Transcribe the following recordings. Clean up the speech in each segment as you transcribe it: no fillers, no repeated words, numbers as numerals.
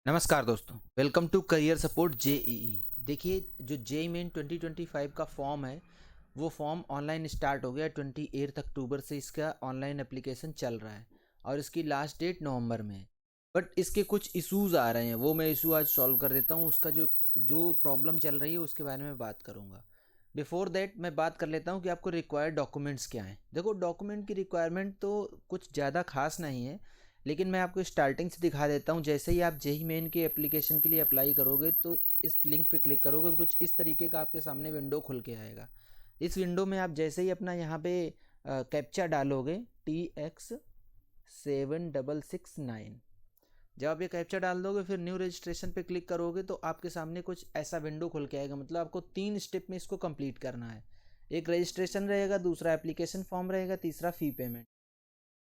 नमस्कार दोस्तों, welcome to career support JEE. देखिए, जो जेई मेन 2025 का फॉर्म है वो फॉर्म ऑनलाइन स्टार्ट हो गया। 28 अक्टूबर से इसका ऑनलाइन एप्लीकेशन चल रहा है और इसकी लास्ट डेट नवंबर में है। बट इसके कुछ इश्यूज आ रहे हैं, वो मैं इशू आज सॉल्व कर देता हूँ। उसका जो जो प्रॉब्लम चल रही है उसके बारे में बात करूँगा। बिफोर दैट मैं बात कर लेता हूँ कि आपको रिक्वायर्ड डॉक्यूमेंट्स क्या हैं। देखो, डॉक्यूमेंट की रिक्वायरमेंट तो कुछ ज़्यादा खास नहीं है, लेकिन मैं आपको स्टार्टिंग से दिखा देता हूँ। जैसे ही आप जेई मेन के एप्लीकेशन के लिए अप्लाई करोगे तो इस लिंक पे क्लिक करोगे तो कुछ इस तरीके का आपके सामने विंडो खुल के आएगा। इस विंडो में आप जैसे ही अपना यहाँ पे कैप्चा डालोगे TX7669, जब आप ये कैप्चा डाल दोगे फिर न्यू रजिस्ट्रेशन पे क्लिक करोगे तो आपके सामने कुछ ऐसा विंडो खुल के आएगा। मतलब आपको 3 स्टेप में इसको कंप्लीट करना है। एक रजिस्ट्रेशन रहेगा, दूसरा एप्लीकेशन फॉर्म रहेगा, तीसरा फ़ी पेमेंट।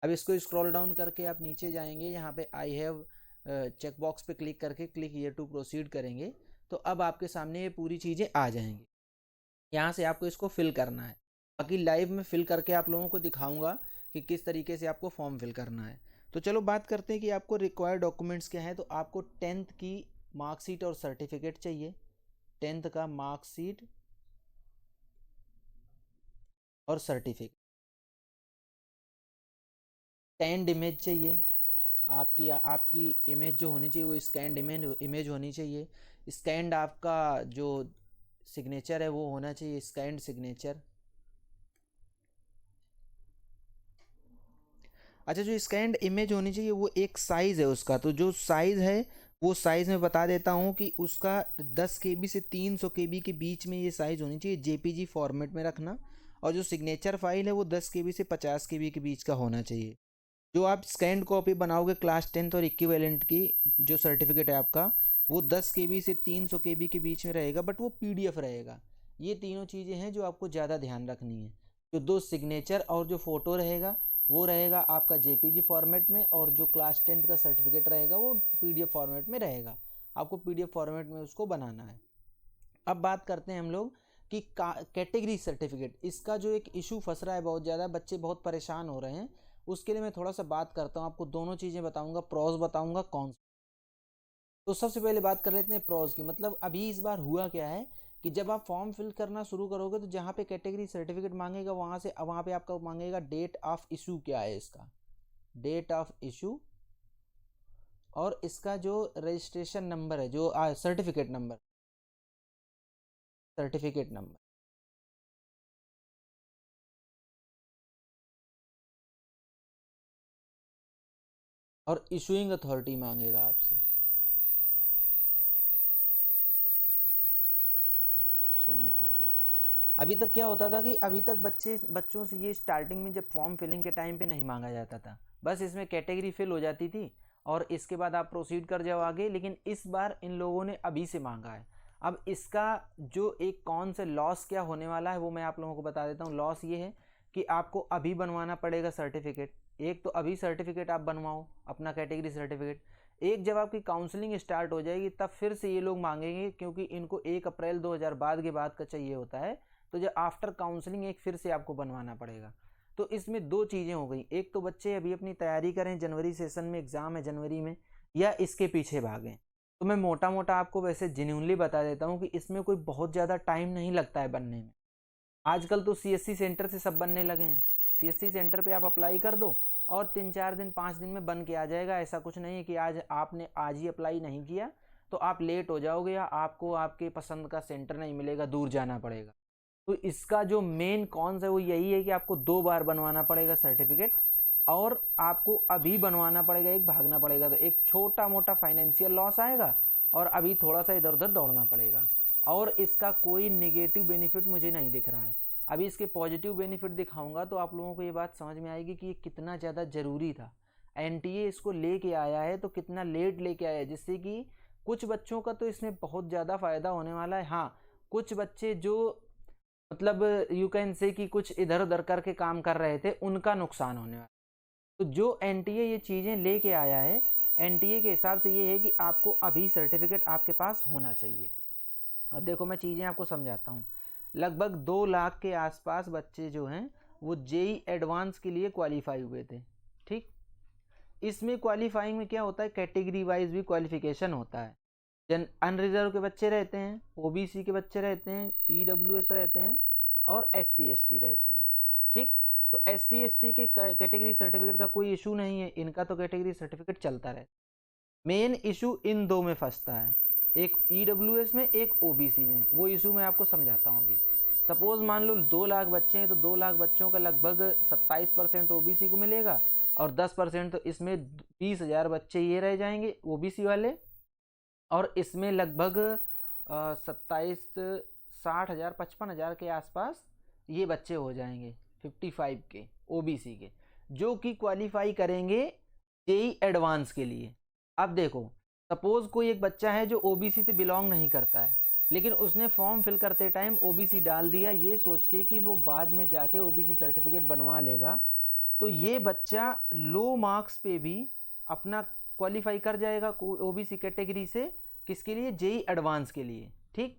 अब इसको स्क्रॉल डाउन करके आप नीचे जाएंगे, यहाँ पे आई हैव चेक बॉक्स पे क्लिक करके क्लिक हियर टू प्रोसीड करेंगे तो अब आपके सामने ये पूरी चीज़ें आ जाएंगी। यहाँ से आपको इसको फिल करना है। बाकी लाइव में फिल करके आप लोगों को दिखाऊंगा कि किस तरीके से आपको फॉर्म फिल करना है। तो चलो बात करते हैं कि आपको रिक्वायर्ड डॉक्यूमेंट्स क्या है। तो आपको 10th की मार्कशीट और सर्टिफिकेट चाहिए। 10th का मार्कशीट और सर्टिफिकेट। स्कैंड इमेज चाहिए। आपकी आपकी इमेज जो होनी चाहिए वो स्कैंड इमेज होनी चाहिए। स्कैंड आपका जो सिग्नेचर है वो होना चाहिए, स्कैंड सिग्नेचर। अच्छा, जो स्कैंड इमेज होनी चाहिए वो एक साइज़ है उसका। तो जो साइज़ है वो साइज़ मैं बता देता हूँ कि उसका 10 KB से 300 KB के बीच में ये साइज़ होनी चाहिए। जेपीजी फॉर्मेट में रखना। और जो सिग्नेचर फाइल है वो 10 KB से 50 KB के बीच का होना चाहिए। जो आप स्कैन कॉपी बनाओगे क्लास 10th और इक्विवेलेंट की, जो सर्टिफिकेट है आपका, वो 10 KB से 300 KB के बीच में रहेगा, बट वो पीडीएफ रहेगा। ये तीनों चीज़ें हैं जो आपको ज़्यादा ध्यान रखनी है। जो दो सिग्नेचर और जो फ़ोटो रहेगा वो रहेगा आपका जेपीजी फॉर्मेट में, और जो क्लास 10th का सर्टिफिकेट रहेगा वो पीडीएफ फॉर्मेट में रहेगा। आपको पीडीएफ फॉर्मेट में उसको बनाना है। अब बात करते हैं हम लोग कि कैटेगरी सर्टिफिकेट। इसका जो एक इशू फंस रहा है बहुत ज़्यादा, बच्चे बहुत परेशान हो रहे हैं। उसके लिए मैं थोड़ा सा बात करता हूँ, आपको दोनों चीज़ें बताऊंगा, प्रोज बताऊंगा कौन। तो सबसे पहले बात कर लेते हैं प्रोज की। मतलब अभी इस बार हुआ क्या है कि जब आप फॉर्म फिल करना शुरू करोगे तो जहाँ पे कैटेगरी सर्टिफिकेट मांगेगा वहाँ पे आपका मांगेगा डेट ऑफ इशू क्या है इसका, डेट ऑफ इशू, और इसका जो रजिस्ट्रेशन नंबर है, जो सर्टिफिकेट नंबर, सर्टिफिकेट नंबर, और इशूइंग अथॉरिटी मांगेगा आपसे। Issuing authority. अभी तक क्या होता था कि अभी तक बच्चों से ये स्टार्टिंग में जब फॉर्म फिलिंग के टाइम पे नहीं मांगा जाता था, बस इसमें कैटेगरी फिल हो जाती थी और इसके बाद आप प्रोसीड कर जाओ आगे। लेकिन इस बार इन लोगों ने अभी से मांगा है। अब इसका जो एक कौन से लॉस क्या होने वाला है वो मैं आप लोगों को बता देता हूँ। लॉस ये है कि आपको अभी बनवाना पड़ेगा सर्टिफिकेट। एक तो अभी सर्टिफिकेट आप बनवाओ, अपना कैटेगरी सर्टिफिकेट। एक जब आपकी काउंसलिंग स्टार्ट हो जाएगी तब फिर से ये लोग मांगेंगे, क्योंकि इनको 1 अप्रैल 2000 बाद का चाहिए होता है। तो जब आफ्टर काउंसलिंग एक फिर से आपको बनवाना पड़ेगा। तो इसमें दो चीज़ें हो गई, एक तो बच्चे अभी अपनी तैयारी करें, जनवरी सेशन में एग्ज़ाम है जनवरी में, या इसके पीछे भागें। तो मैं मोटा मोटा आपको वैसे जेन्यूनली बता देता हूँ कि इसमें कोई बहुत ज़्यादा टाइम नहीं लगता है बनने में। आजकल तो सीएससी सेंटर से सब बनने लगे हैं। सीएससी सेंटर पे आप अप्लाई कर दो और 3-4 दिन 5 दिन में बन के आ जाएगा। ऐसा कुछ नहीं है कि आज आपने आज ही अप्लाई नहीं किया तो आप लेट हो जाओगे या आपको आपके पसंद का सेंटर नहीं मिलेगा, दूर जाना पड़ेगा। तो इसका जो मेन कॉन्स है वो यही है कि आपको 2 बार बनवाना पड़ेगा सर्टिफिकेट, और आपको अभी बनवाना पड़ेगा, एक भागना पड़ेगा। तो एक छोटा मोटा फाइनेंशियल लॉस आएगा और अभी थोड़ा सा इधर उधर दौड़ना पड़ेगा। और इसका कोई नेगेटिव बेनिफिट मुझे नहीं दिख रहा है। अभी इसके पॉजिटिव बेनिफिट दिखाऊंगा तो आप लोगों को ये बात समझ में आएगी कि ये कितना ज़्यादा ज़रूरी था। एनटीए इसको लेके आया है तो कितना लेट लेके आया है, जिससे कि कुछ बच्चों का तो इसमें बहुत ज़्यादा फ़ायदा होने वाला है। हाँ, कुछ बच्चे जो मतलब यू कैन से कि कुछ इधर उधर करके काम कर रहे थे उनका नुकसान होने वाला। तो जो एनटीए ये चीज़ें लेके आया है, एनटीए के हिसाब से ये है कि आपको अभी सर्टिफिकेट आपके पास होना चाहिए। अब देखो मैं चीज़ें आपको समझाता हूँ। लगभग 2 लाख के आसपास बच्चे जो हैं वो जेई एडवांस के लिए क्वालिफाई हुए थे। ठीक, इसमें क्वालिफाइंग में क्या होता है, कैटेगरी वाइज भी क्वालिफिकेशन होता है। अनरिजर्व के बच्चे रहते हैं, ओबीसी के बच्चे रहते हैं, ईडब्ल्यूएस रहते हैं और एससी एसटी रहते हैं। ठीक, तो एससी एसटी के कैटेगरी सर्टिफिकेट का कोई इशू नहीं है, इनका तो कैटेगरी सर्टिफिकेट चलता रहता है। मेन इशू इन दो में फंसता है, एक ईडब्ल्यूएस में, एक ओबीसी में। वो इशू मैं आपको समझाता हूँ अभी। सपोज मान लो 2 लाख बच्चे हैं, तो 2 लाख बच्चों का लगभग 27% ओबीसी को मिलेगा और 10% तो इसमें 20,000 बच्चे ये रह जाएंगे ओबीसी वाले, और इसमें लगभग 27 60,000 55,000 के आसपास ये बच्चे हो जाएंगे 55 के ओबीसी के, जो कि क्वालिफाई करेंगे जेई एडवांस के लिए। अब देखो, सपोज कोई एक बच्चा है जो ओबीसी से बिलोंग नहीं करता है, लेकिन उसने फॉर्म फिल करते टाइम ओबीसी डाल दिया ये सोच के कि वो बाद में जाके ओबीसी सर्टिफिकेट बनवा लेगा, तो ये बच्चा लो मार्क्स पे भी अपना क्वालिफाई कर जाएगा ओबीसी कैटेगरी से, किसके लिए, जेई एडवांस के लिए। ठीक,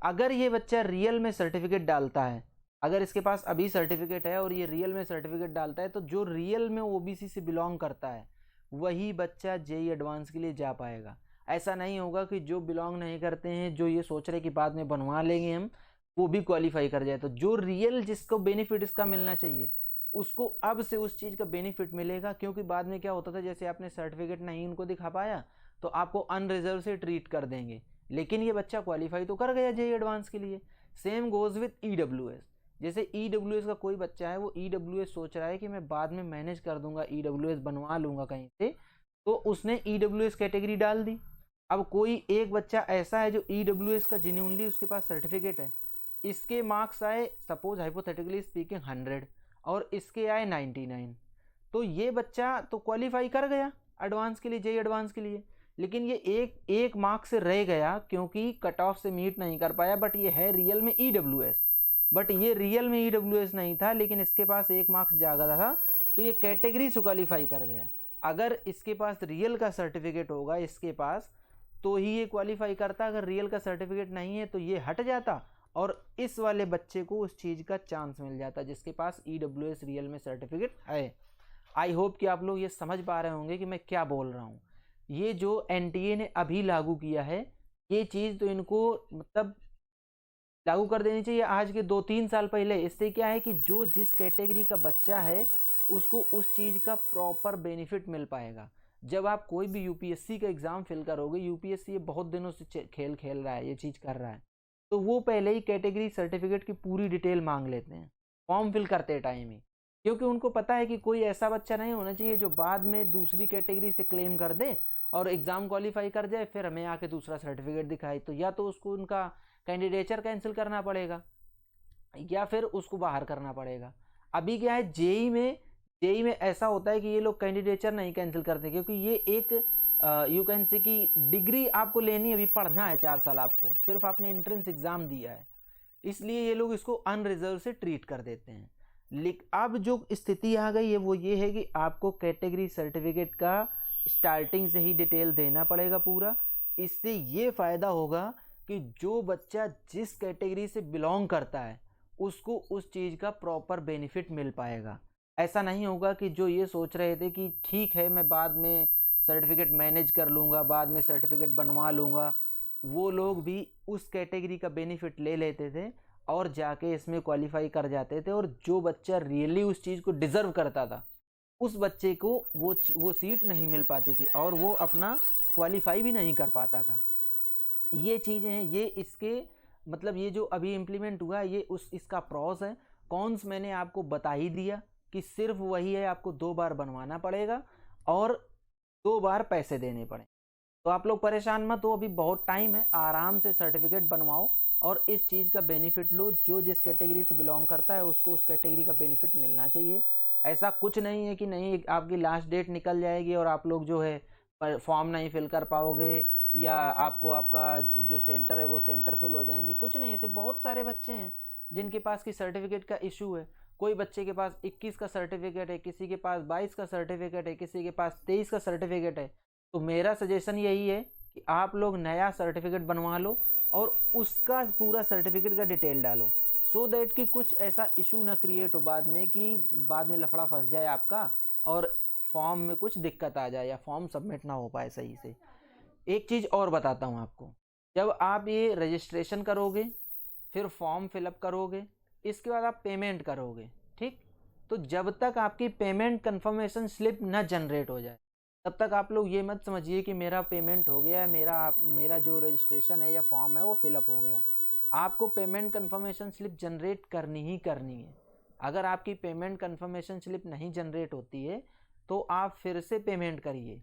अगर ये बच्चा रियल में सर्टिफिकेट डालता है, अगर इसके पास अभी सर्टिफिकेट है और ये रियल में सर्टिफिकेट डालता है, तो जो रियल में ओबीसी से बिलोंग करता है वही बच्चा जेई एडवांस के लिए जा पाएगा। ऐसा नहीं होगा कि जो बिलोंग नहीं करते हैं, जो ये सोच रहे कि बाद में बनवा लेंगे हम, वो भी क्वालिफाई कर जाए। तो जो रियल जिसको बेनिफिट इसका मिलना चाहिए उसको अब से उस चीज़ का बेनिफिट मिलेगा, क्योंकि बाद में क्या होता था, जैसे आपने सर्टिफिकेट नहीं उनको दिखा पाया तो आपको अनरिजर्व से ट्रीट कर देंगे, लेकिन ये बच्चा क्वालिफाई तो कर गया जेई एडवांस के लिए। Same goes with EWS. जैसे ईडब्ल्यूएस का कोई बच्चा है, वो ईडब्ल्यूएस सोच रहा है कि मैं बाद में मैनेज कर दूंगा, ईडब्ल्यूएस बनवा लूंगा कहीं से, तो उसने ईडब्ल्यूएस कैटेगरी डाल दी। अब कोई एक बच्चा ऐसा है जो ईडब्ल्यूएस का जेन्युइनली उसके पास सर्टिफिकेट है, इसके मार्क्स आए सपोज हाइपोथेटिकली स्पीकिंग 100 और इसके आए 99, तो ये बच्चा तो क्वालिफाई कर गया एडवांस के लिए, जेई एडवांस के लिए, लेकिन ये एक मार्क्स से रह गया क्योंकि कट ऑफ से मीट नहीं कर पाया। बट ये है रियल में ईडब्ल्यूएस, बट ये रियल में ईडब्ल्यूएस नहीं था, लेकिन इसके पास 1 मार्क्स ज्यादा था, तो ये कैटेगरी से क्वालिफाई कर गया। अगर इसके पास रियल का सर्टिफिकेट होगा इसके पास, तो ही ये क्वालिफाई करता, अगर रियल का सर्टिफिकेट नहीं है तो ये हट जाता और इस वाले बच्चे को उस चीज़ का चांस मिल जाता जिसके पास ईडब्ल्यूएस रियल में सर्टिफिकेट है। आई होप कि आप लोग ये समझ पा रहे होंगे कि मैं क्या बोल रहा हूँ। ये जो एनटीए ने अभी लागू किया है, ये चीज़ तो इनको मतलब लागू कर देनी चाहिए आज के 2-3 साल पहले। इससे क्या है कि जो जिस कैटेगरी का बच्चा है उसको उस चीज़ का प्रॉपर बेनिफिट मिल पाएगा। जब आप कोई भी यूपीएससी का एग्ज़ाम फिल करोगे, यूपीएससी ये बहुत दिनों से खेल रहा है, ये चीज़ कर रहा है, तो वो पहले ही कैटेगरी सर्टिफिकेट की पूरी डिटेल मांग लेते हैं फॉर्म फिल करते टाइम ही, क्योंकि उनको पता है कि कोई ऐसा बच्चा नहीं होना चाहिए जो बाद में दूसरी कैटेगरी से क्लेम कर दे और एग्ज़ाम क्वालिफाई कर जाए, फिर हमें आके दूसरा सर्टिफिकेट दिखाए, तो या तो उसको उनका कैंडिडेचर कैंसिल करना पड़ेगा या फिर उसको बाहर करना पड़ेगा। अभी क्या है, जेई में ऐसा होता है कि ये लोग कैंडिडेचर नहीं कैंसिल करते, क्योंकि ये एक यू कैन से कि डिग्री आपको लेनी, अभी पढ़ना है 4 साल आपको, सिर्फ आपने एंट्रेंस एग्ज़ाम दिया है, इसलिए ये लोग इसको अनरिजर्व से ट्रीट कर देते हैं। लेकिन अब जो स्थिति आ गई है वो ये है कि आपको कैटेगरी सर्टिफिकेट का स्टार्टिंग से ही डिटेल देना पड़ेगा पूरा। इससे ये फ़ायदा होगा कि जो बच्चा जिस कैटेगरी से बिलोंग करता है उसको उस चीज़ का प्रॉपर बेनिफिट मिल पाएगा। ऐसा नहीं होगा कि जो ये सोच रहे थे कि ठीक है मैं बाद में सर्टिफिकेट मैनेज कर लूँगा, बाद में सर्टिफिकेट बनवा लूँगा, वो लोग भी उस कैटेगरी का बेनिफिट ले लेते थे और जाके इसमें क्वालिफाई कर जाते थे, और जो बच्चा रियली उस चीज़ को डिज़र्व करता था उस बच्चे को वो सीट नहीं मिल पाती थी और वो अपना क्वालिफाई भी नहीं कर पाता था। ये चीज़ें हैं, ये इसके मतलब ये जो अभी इम्प्लीमेंट हुआ ये इसका प्रॉस है। कॉन्स मैंने आपको बता ही दिया कि सिर्फ वही है, आपको 2 बार बनवाना पड़ेगा और 2 बार पैसे देने पड़े। तो आप लोग परेशान मत हो, अभी बहुत टाइम है, आराम से सर्टिफिकेट बनवाओ और इस चीज़ का बेनिफिट लो। जो जिस कैटेगरी से बिलोंग करता है उसको उस कैटेगरी का बेनिफिट मिलना चाहिए। ऐसा कुछ नहीं है कि नहीं आपकी लास्ट डेट निकल जाएगी और आप लोग जो है फॉर्म नहीं फिल कर पाओगे या आपको आपका जो सेंटर है वो सेंटर फिल हो जाएंगे, कुछ नहीं। ऐसे बहुत सारे बच्चे हैं जिनके पास की सर्टिफिकेट का इशू है। कोई बच्चे के पास 21 का सर्टिफिकेट है, किसी के पास 22 का सर्टिफिकेट है, किसी के पास 23 का सर्टिफिकेट है। तो मेरा सजेशन यही है कि आप लोग नया सर्टिफिकेट बनवा लो और उसका पूरा सर्टिफिकेट का डिटेल डालो, सो दैट कि कुछ ऐसा इशू ना क्रिएट हो बाद में कि बाद में लफड़ा फंस जाए आपका और फॉर्म में कुछ दिक्कत आ जाए या फॉर्म सबमिट ना हो पाए सही से। एक चीज़ और बताता हूँ आपको, जब आप ये रजिस्ट्रेशन करोगे, फिर फॉर्म फिलअप करोगे, इसके बाद आप पेमेंट करोगे, ठीक, तो जब तक आपकी पेमेंट कंफर्मेशन स्लिप न जनरेट हो जाए तब तक आप लोग ये मत समझिए कि मेरा पेमेंट हो गया है, मेरा जो रजिस्ट्रेशन है या फॉर्म है वो फिलअप हो गया। आपको पेमेंट कंफर्मेशन स्लिप जनरेट करनी ही करनी है। अगर आपकी पेमेंट कंफर्मेशन स्लिप नहीं जनरेट होती है तो आप फिर से पेमेंट करिए।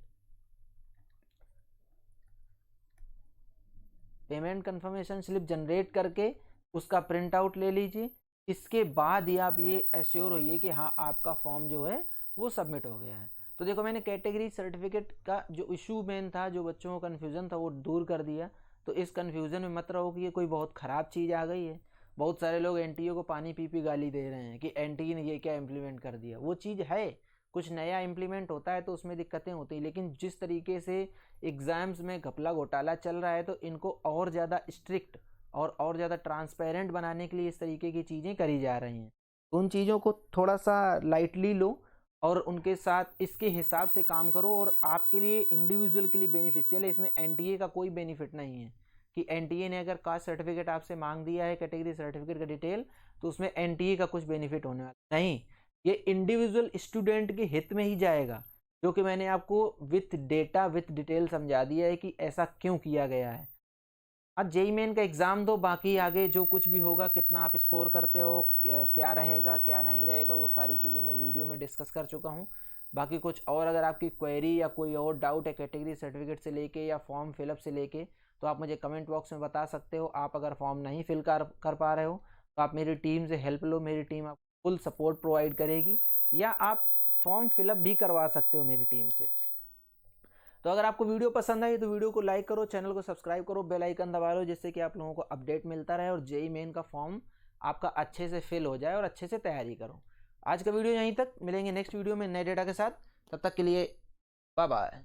पेमेंट कंफर्मेशन स्लिप जनरेट करके उसका प्रिंट आउट ले लीजिए। इसके बाद ही आप ये एश्योर होइए कि हाँ आपका फॉर्म जो है वो सबमिट हो गया है। तो देखो मैंने कैटेगरी सर्टिफिकेट का जो इशू मेन था, जो बच्चों को कन्फ्यूज़न था, वो दूर कर दिया। तो इस कन्फ्यूज़न में मत रहो कि ये कोई बहुत ख़राब चीज़ आ गई है। बहुत सारे लोग एनटीए को पानी पी पी गाली दे रहे हैं कि एनटीए ने ये क्या इम्प्लीमेंट कर दिया। वो चीज़ है, कुछ नया इम्प्लीमेंट होता है तो उसमें दिक्कतें होती हैं, लेकिन जिस तरीके से एग्ज़ाम्स में घपला घोटाला चल रहा है तो इनको और ज़्यादा स्ट्रिक्ट और ज़्यादा ट्रांसपेरेंट बनाने के लिए इस तरीके की चीज़ें करी जा रही हैं। तो उन चीज़ों को थोड़ा सा लाइटली लो और उनके साथ इसके हिसाब से काम करो, और आपके लिए इंडिविजुअल के लिए बेनिफिशियल है। इसमें एनटीए का कोई बेनिफिट नहीं है कि एनटीए ने अगर कास्ट सर्टिफिकेट आपसे मांग दिया है, कैटेगरी सर्टिफिकेट का डिटेल, तो उसमें एनटीए का कुछ बेनिफिट होने वाला नहीं। ये इंडिविजुअल स्टूडेंट के हित में ही जाएगा, जो कि मैंने आपको विथ डेटा विथ डिटेल समझा दिया है कि ऐसा क्यों किया गया है। आज जेई मेन का एग्ज़ाम दो, बाकी आगे जो कुछ भी होगा, कितना आप स्कोर करते हो, क्या रहेगा क्या नहीं रहेगा, वो सारी चीज़ें मैं वीडियो में डिस्कस कर चुका हूँ। बाकी कुछ और अगर आपकी क्वेरी या कोई और डाउट है कैटेगरी सर्टिफिकेट से लेके या फॉर्म फिलअप से लेके, तो आप मुझे कमेंट बॉक्स में बता सकते हो। आप अगर फॉर्म नहीं फिल कर पा रहे हो तो आप मेरी टीम से हेल्प लो, मेरी टीम आपको फुल सपोर्ट प्रोवाइड करेगी, या आप फॉर्म फिलअप भी करवा सकते हो मेरी टीम से। तो अगर आपको वीडियो पसंद आई तो वीडियो को लाइक करो, चैनल को सब्सक्राइब करो, बेल आइकन दबा लो, जिससे कि आप लोगों को अपडेट मिलता रहे और जेई मेन का फॉर्म आपका अच्छे से फिल हो जाए और अच्छे से तैयारी करो। आज का वीडियो यहीं तक, मिलेंगे नेक्स्ट वीडियो में नए डेटा के साथ। तब तक के लिए बाय बाय।